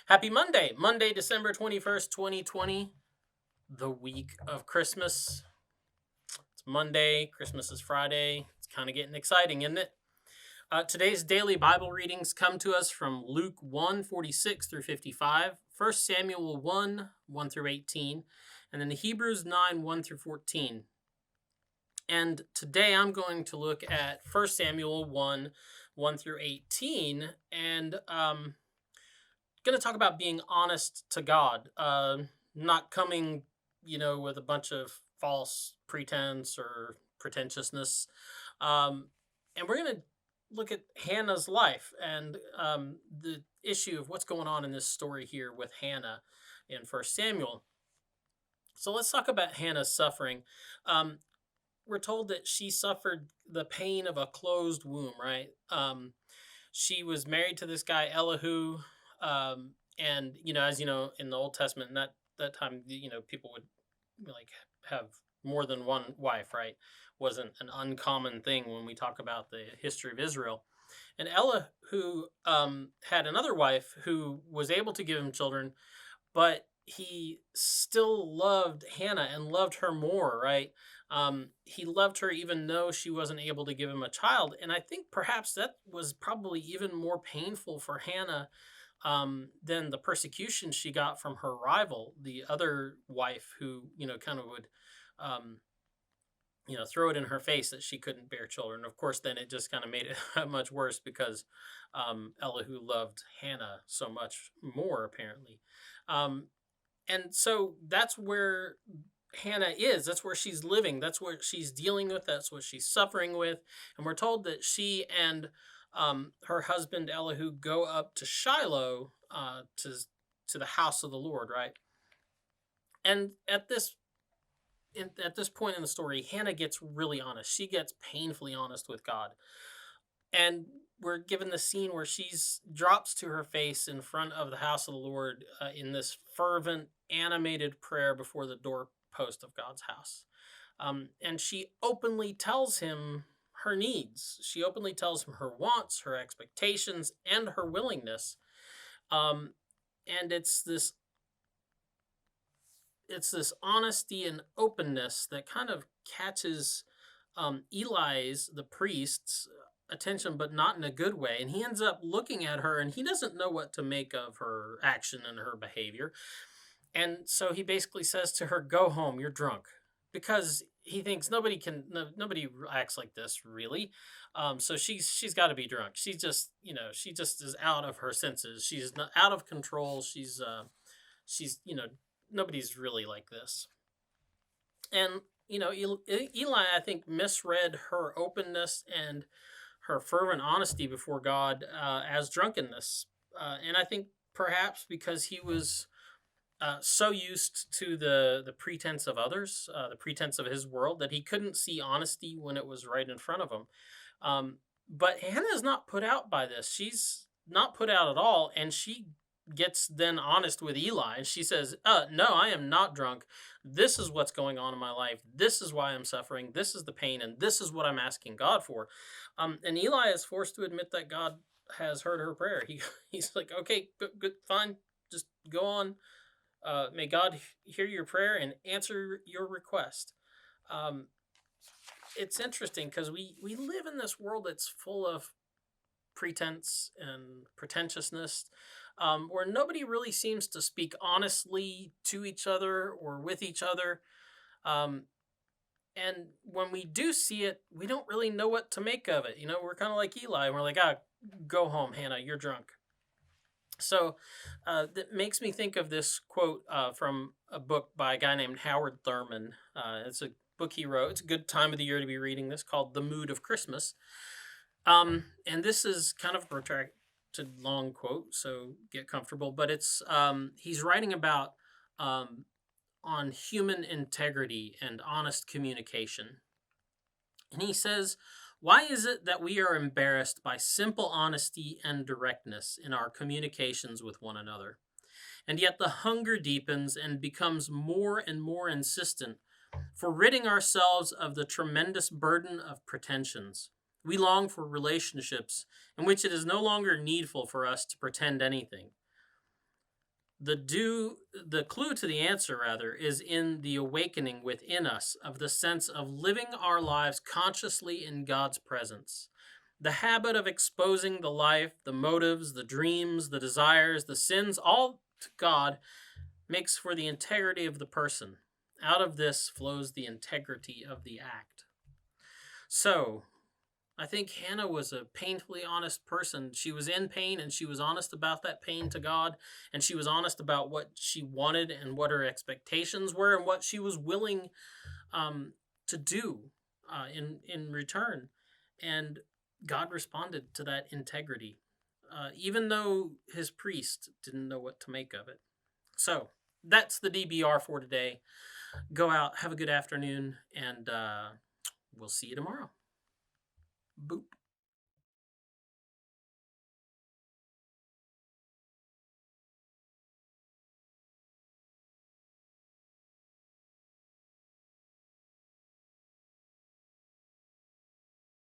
Happy Monday, December 21st, 2020, the week of Christmas. It's Monday, Christmas is Friday. It's kind of getting exciting, isn't it? Today's daily Bible readings come to us from Luke 1:46 through 55, 1 Samuel 1 through 18, and then Hebrews 9, 1 through 14. And today I'm going to look at 1 Samuel 1 through 18, and going to talk about being honest to God, not coming, with a bunch of false pretense or pretentiousness. And we're going to look at Hannah's life and the issue of what's going on in this story here with Hannah in 1 Samuel. So let's talk about Hannah's suffering. We're told that she suffered the pain of a closed womb, right? She was married to this guy, Elihu. And as you know, in the Old Testament, in that time, people would like have more than one wife, right? Wasn't an uncommon thing when we talk about the history of Israel. And Elihu had another wife who was able to give him children, but he still loved Hannah and loved her more, right? He loved her even though she wasn't able to give him a child. And I think perhaps that was probably even more painful for Hannah than the persecution she got from her rival, the other wife who, kind of would, throw it in her face that she couldn't bear children. Of course, then it just kind of made it much worse because Elihu loved Hannah so much more, apparently. And so that's where Hannah is. That's where she's living. That's what she's dealing with. That's what she's suffering with. And we're told that she and her husband Elihu go up to Shiloh to the house of the Lord, right? And at this point in the story, Hannah gets really honest. She gets painfully honest with God. And we're given the scene where she's drops to her face in front of the house of the Lord in this fervent, animated prayer before the doorpost of God's house. And she openly tells him her needs. She openly tells him her wants, her expectations, and her willingness. And it's this honesty and openness that kind of catches Eli's, the priest's, attention, but not in a good way. And he ends up looking at her and he doesn't know what to make of her action and her behavior. And so he basically says to her, "Go home, you're drunk." Because he thinks nobody acts like this, really. So she's got to be drunk. She just is out of her senses. She's not out of control. She's nobody's really like this. And Eli, I think, misread her openness and her fervent honesty before God as drunkenness. And I think perhaps because he was so used to the pretense of others, the pretense of his world, that he couldn't see honesty when it was right in front of him. But Hannah is not put out by this. She's not put out at all. And she gets then honest with Eli. And she says, no, I am not drunk. This is what's going on in my life. This is why I'm suffering. This is the pain. And this is what I'm asking God for. And Eli is forced to admit that God has heard her prayer. He's like, okay, good, fine. Just go on. May God hear your prayer and answer your request. It's interesting because we live in this world that's full of pretense and pretentiousness, where nobody really seems to speak honestly to each other or with each other. And when we do see it, we don't really know what to make of it. We're kind of like Eli. We're like, go home, Hannah, you're drunk. So that makes me think of this quote from a book by a guy named Howard Thurman. It's a book he wrote. It's a good time of the year to be reading this, called The Mood of Christmas. And this is kind of a protracted long quote, so get comfortable. But it's he's writing about on human integrity and honest communication. And he says, "Why is it that we are embarrassed by simple honesty and directness in our communications with one another? And yet the hunger deepens and becomes more and more insistent for ridding ourselves of the tremendous burden of pretensions. We long for relationships in which it is no longer needful for us to pretend anything. The clue to the answer, rather, is in the awakening within us of the sense of living our lives consciously in God's presence. The habit of exposing the life, the motives, the dreams, the desires, the sins, all to God makes for the integrity of the person. Out of this flows the integrity of the act. So, I think Hannah was a painfully honest person. She was in pain, and she was honest about that pain to God, and she was honest about what she wanted and what her expectations were and what she was willing to do in return. And God responded to that integrity, even though his priest didn't know what to make of it. So that's the DBR for today. Go out, have a good afternoon, and we'll see you tomorrow.